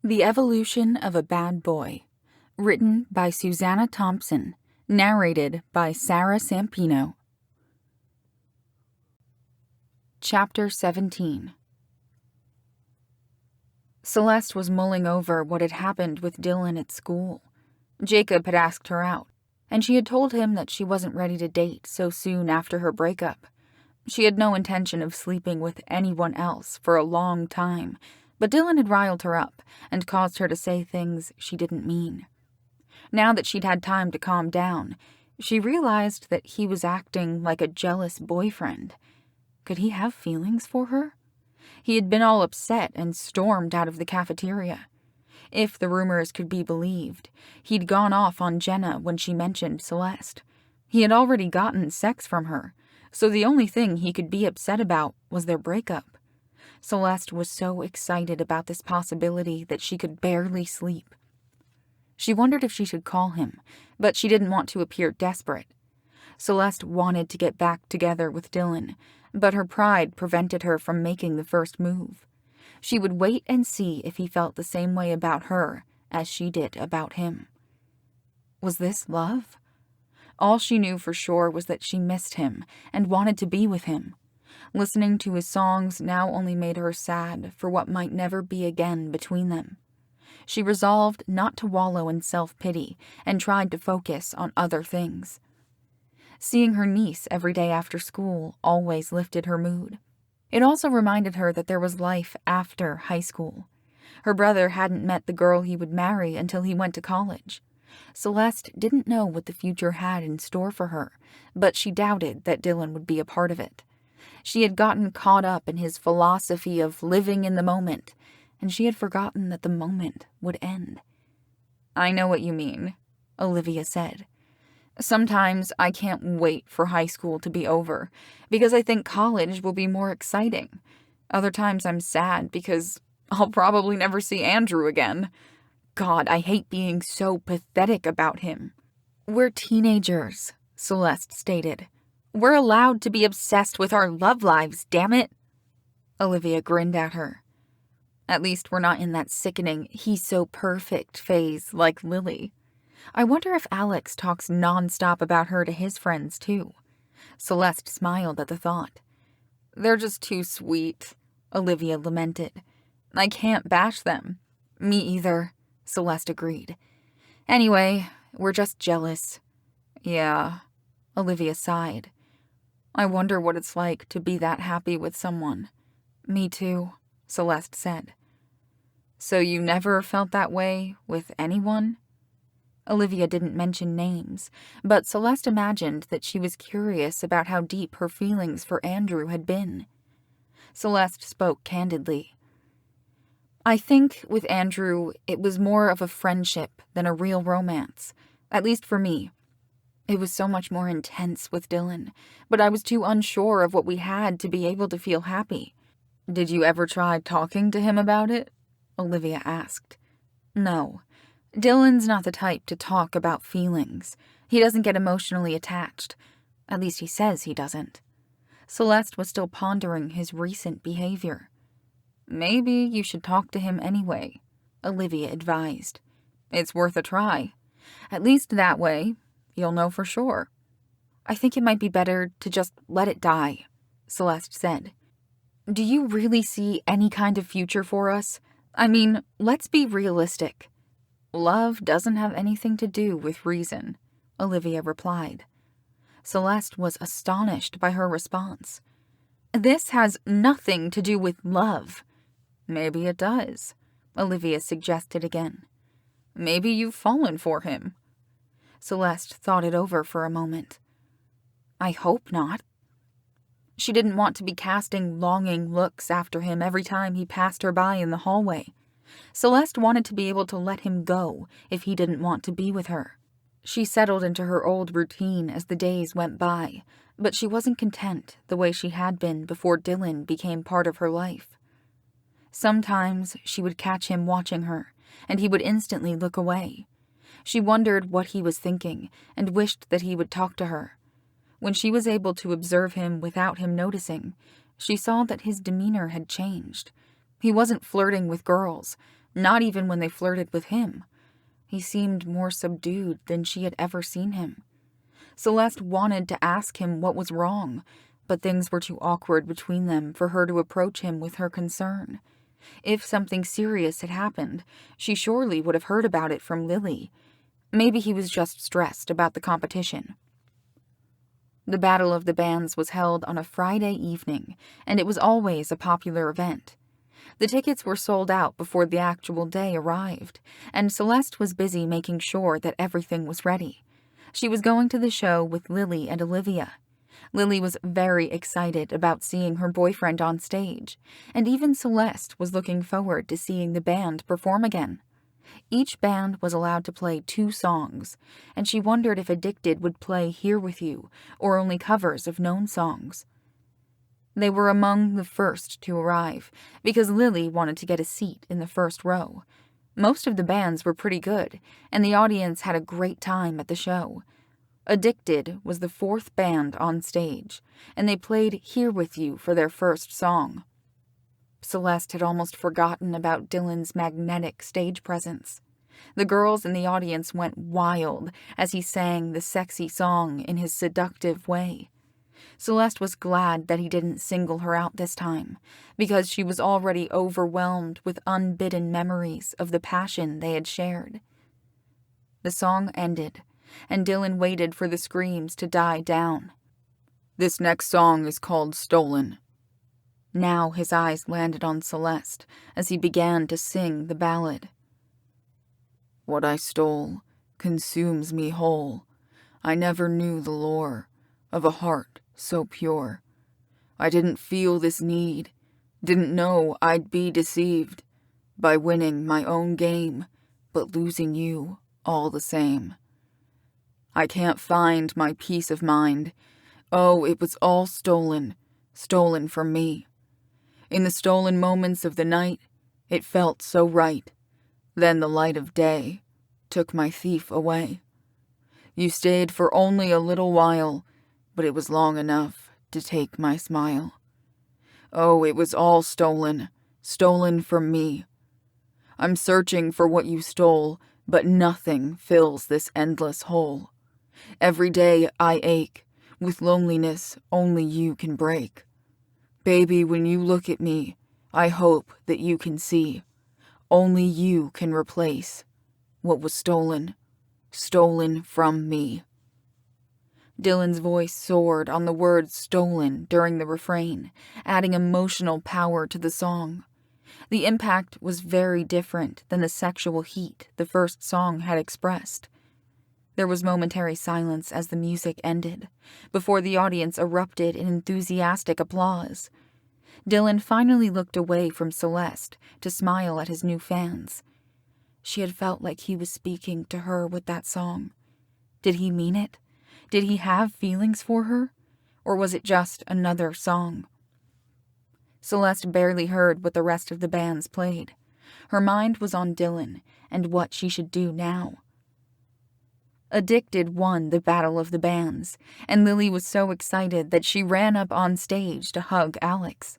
The Evolution of a Bad Boy, written by Susanna Thompson, narrated by Sarah Sampino. Chapter 17. Celeste was mulling over what had happened with Dylan at school. Jacob had asked her out, and she had told him that she wasn't ready to date so soon after her breakup. She had no intention of sleeping with anyone else for a long time, but Dylan had riled her up and caused her to say things she didn't mean. Now that she'd had time to calm down, she realized that he was acting like a jealous boyfriend. Could he have feelings for her? He had been all upset and stormed out of the cafeteria. If the rumors could be believed, he'd gone off on Jenna when she mentioned Celeste. He had already gotten sex from her, so the only thing he could be upset about was their breakup. Celeste was so excited about this possibility that she could barely sleep. She wondered if she should call him, but she didn't want to appear desperate. Celeste wanted to get back together with Dylan, but her pride prevented her from making the first move. She would wait and see if he felt the same way about her as she did about him. Was this love? All she knew for sure was that she missed him and wanted to be with him. Listening to his songs now only made her sad for what might never be again between them. She resolved not to wallow in self-pity and tried to focus on other things. Seeing her niece every day after school always lifted her mood. It also reminded her that there was life after high school. Her brother hadn't met the girl he would marry until he went to college. Celeste didn't know what the future had in store for her, but she doubted that Dylan would be a part of it. She had gotten caught up in his philosophy of living in the moment, and she had forgotten that the moment would end. "I know what you mean," Olivia said. "Sometimes I can't wait for high school to be over, because I think college will be more exciting. Other times I'm sad because I'll probably never see Andrew again. God, I hate being so pathetic about him." "We're teenagers," Celeste stated. "We're allowed to be obsessed with our love lives, damn it." Olivia grinned at her. "At least we're not in that sickening he's so perfect phase like Lily. I wonder if Alex talks nonstop about her to his friends too." Celeste smiled at the thought. "They're just too sweet," Olivia lamented. "I can't bash them." "Me either," Celeste agreed. "Anyway, we're just jealous." "Yeah," Olivia sighed. "I wonder what it's like to be that happy with someone." "Me too," Celeste said. "So you never felt that way with anyone?" Olivia didn't mention names, but Celeste imagined that she was curious about how deep her feelings for Andrew had been. Celeste spoke candidly. "I think with Andrew it was more of a friendship than a real romance, at least for me. It was so much more intense with Dylan, but I was too unsure of what we had to be able to feel happy." "Did you ever try talking to him about it?" Olivia asked. "No. Dylan's not the type to talk about feelings. He doesn't get emotionally attached. At least he says he doesn't." Celeste was still pondering his recent behavior. "Maybe you should talk to him anyway," Olivia advised. "It's worth a try. At least that way, you'll know for sure." "I think it might be better to just let it die," Celeste said. "Do you really see any kind of future for us? I mean, let's be realistic." "Love doesn't have anything to do with reason," Olivia replied. Celeste was astonished by her response. "This has nothing to do with love." "Maybe it does," Olivia suggested again. "Maybe you've fallen for him." Celeste thought it over for a moment. "I hope not." She didn't want to be casting longing looks after him every time he passed her by in the hallway. Celeste wanted to be able to let him go if he didn't want to be with her. She settled into her old routine as the days went by, but she wasn't content the way she had been before Dylan became part of her life. Sometimes she would catch him watching her, and he would instantly look away. She wondered what he was thinking and wished that he would talk to her. When she was able to observe him without him noticing, she saw that his demeanor had changed. He wasn't flirting with girls, Not even when they flirted with him. He seemed more subdued than she had ever seen him. Celeste wanted to ask him what was wrong, but things were too awkward between them for her to approach him with her concern. If something serious had happened, she surely would have heard about it from Lily. Maybe he was just stressed about the competition. The Battle of the Bands was held on a Friday evening, and it was always a popular event. The tickets were sold out before the actual day arrived, and Celeste was busy making sure that everything was ready. She was going to the show with Lily and Olivia. Lily was very excited about seeing her boyfriend on stage, and even Celeste was looking forward to seeing the band perform again. Each band was allowed to play 2 songs, and she wondered if Addicted would play Here With You or only covers of known songs. They were among the first to arrive, because Lily wanted to get a seat in the first row. Most of the bands were pretty good, and the audience had a great time at the show. Addicted was the 4th band on stage, and they played Here With You for their first song. Celeste had almost forgotten about Dylan's magnetic stage presence. The girls in the audience went wild as he sang the sexy song in his seductive way. Celeste was glad that he didn't single her out this time, because she was already overwhelmed with unbidden memories of the passion they had shared. The song ended, and Dylan waited for the screams to die down. "This next song is called Stolen." Now his eyes landed on Celeste as he began to sing the ballad. "What I stole consumes me whole. I never knew the lore of a heart so pure. I didn't feel this need, didn't know I'd be deceived by winning my own game, but losing you all the same. I can't find my peace of mind. Oh, it was all stolen, stolen from me. In the stolen moments of the night, it felt so right. Then the light of day took my thief away. You stayed for only a little while, but it was long enough to take my smile. Oh, it was all stolen, stolen from me. I'm searching for what you stole, but nothing fills this endless hole. Every day I ache with loneliness only you can break. Baby, when you look at me, I hope that you can see. Only you can replace what was stolen, stolen from me." Dylan's voice soared on the word stolen during the refrain, adding emotional power to the song. The impact was very different than the sexual heat the first song had expressed. There was momentary silence as the music ended, before the audience erupted in enthusiastic applause. Dylan finally looked away from Celeste to smile at his new fans. She had felt like he was speaking to her with that song. Did he mean it? Did he have feelings for her? Or was it just another song? Celeste barely heard what the rest of the bands played. Her mind was on Dylan and what she should do now. Addicted won the Battle of the Bands, and Lily was so excited that she ran up on stage to hug Alex.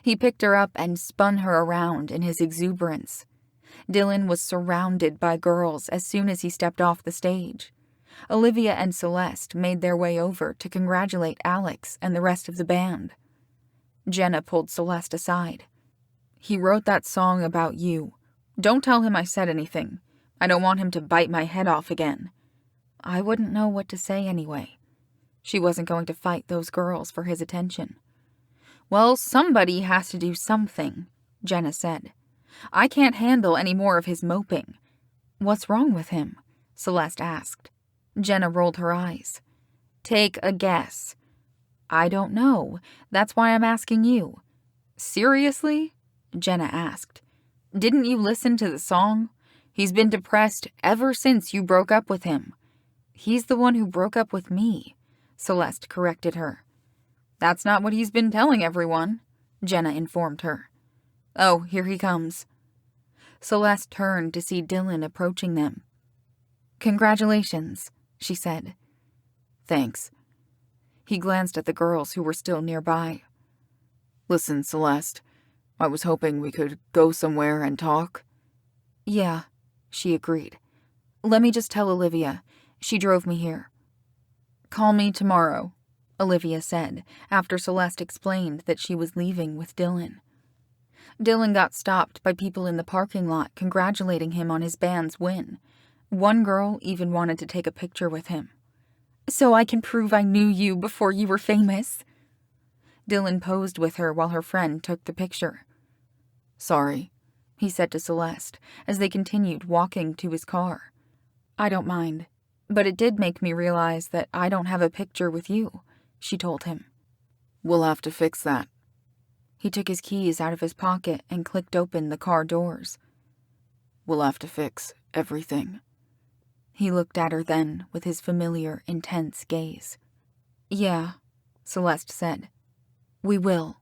He picked her up and spun her around in his exuberance. Dylan was surrounded by girls as soon as he stepped off the stage. Olivia and Celeste made their way over to congratulate Alex and the rest of the band. Jenna pulled Celeste aside. "He wrote that song about you. Don't tell him I said anything. I don't want him to bite my head off again." I wouldn't know what to say anyway. She wasn't going to fight those girls for his attention. "Well, somebody has to do something," Jenna said. "I can't handle any more of his moping." "What's wrong with him?" Celeste asked. Jenna rolled her eyes. "Take a guess." "I don't know. That's why I'm asking you." "Seriously?" Jenna asked. "Didn't you listen to the song? He's been depressed ever since you broke up with him." "He's the one who broke up with me," Celeste corrected her. "That's not what he's been telling everyone," Jenna informed her. "Oh, here he comes." Celeste turned to see Dylan approaching them. "Congratulations," she said. "Thanks." He glanced at the girls who were still nearby. "Listen, Celeste, I was hoping we could go somewhere and talk." Yeah, she agreed. Let me just tell Olivia. She drove me here. Call me tomorrow, Olivia said, after Celeste explained that she was leaving with Dylan. Dylan got stopped by people in the parking lot congratulating him on his band's win. One girl even wanted to take a picture with him. So I can prove I knew you before you were famous. Dylan posed with her while her friend took the picture. Sorry, he said to Celeste as they continued walking to his car. I don't mind, but it did make me realize that I don't have a picture with you, she told him. We'll have to fix that. He took his keys out of his pocket and clicked open the car doors. We'll have to fix everything. He looked at her then with his familiar, intense gaze. Yeah, Celeste said. We will.